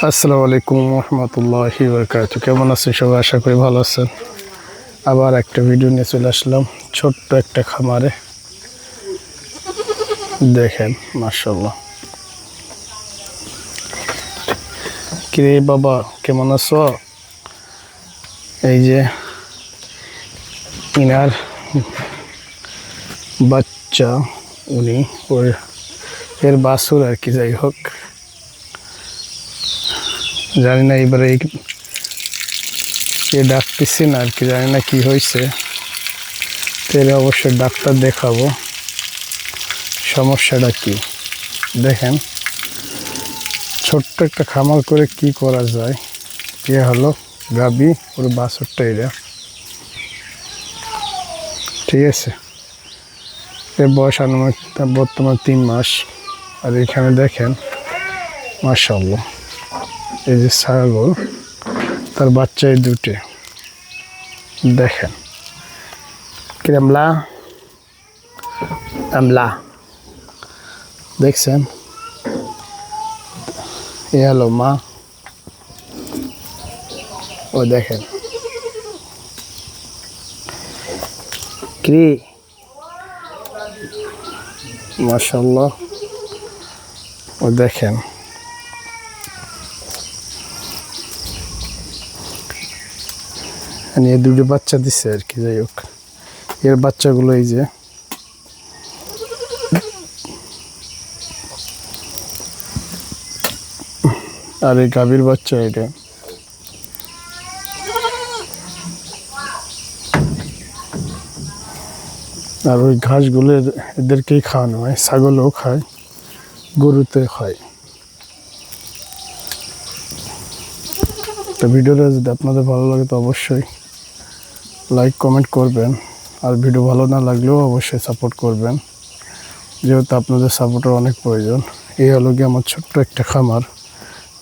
আসসালামু আলাইকুম রহমতুল্লাহি বারাকাতু। কেমন আছেন সবাই? আশা করি ভালো আছেন। আবার একটা ভিডিও নিয়ে চলে আসলাম ছোট্ট একটা খামারে। দেখেন মাশাআল্লাহ। কিরে বাবা, কেমন আছো? এই যে ইনার বাচ্চা, উনি এর বাছুর আর কি। যাই হোক, জানি না এবারে কে ডাকতেছেন আর কি, জানি না কি হয়েছে। তাহলে অবশ্যই ডাক্তার দেখাবো, সমস্যাটা কি। দেখেন ছোট্ট একটা খামার করে কি করা যায়। এ হলো গাবি, ওর বাছুরটা এরা, ঠিক আছে। এর বয়স আনুমানিক বর্তমান 3 মাস। আর এখানে দেখেন মাশাআল্লাহ, এই যে ছাগল, তার বাচ্চা এই দুটো। দেখেন কিরমলা আমলা, দেখছেন? এ হলো মা, ও দেখেন কি মাশাআল্লাহ, ও দেখেন। এ দুটো বাচ্চা দিচ্ছে আর কি। যাই হোক, এর বাচ্চাগুলো এই যে, আর এই গাভীর বাচ্চা এটা। আর ওই ঘাসগুলো এদেরকেই খাওয়ানো হয়, ছাগলও খায়, গরুতে খায়। তো ভিডিওটা যদি আপনাদের ভালো লাগে তো অবশ্যই লাইক কমেন্ট করবেন। আর ভিডিও ভালো না লাগলেও অবশ্যই সাপোর্ট করবেন, যেহেতু আপনাদের সাপোর্টের অনেক প্রয়োজন। এই হলো গিয়ে আমার ছোট্ট একটা খামার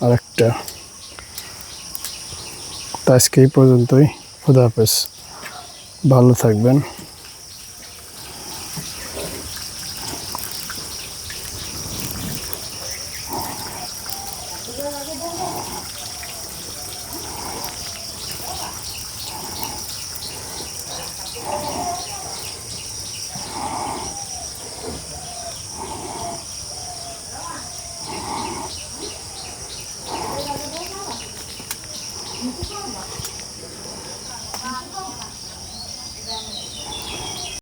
আর একটা। তো আজকে এই পর্যন্তই। খুদা হাফেজ, ভালো থাকবেন।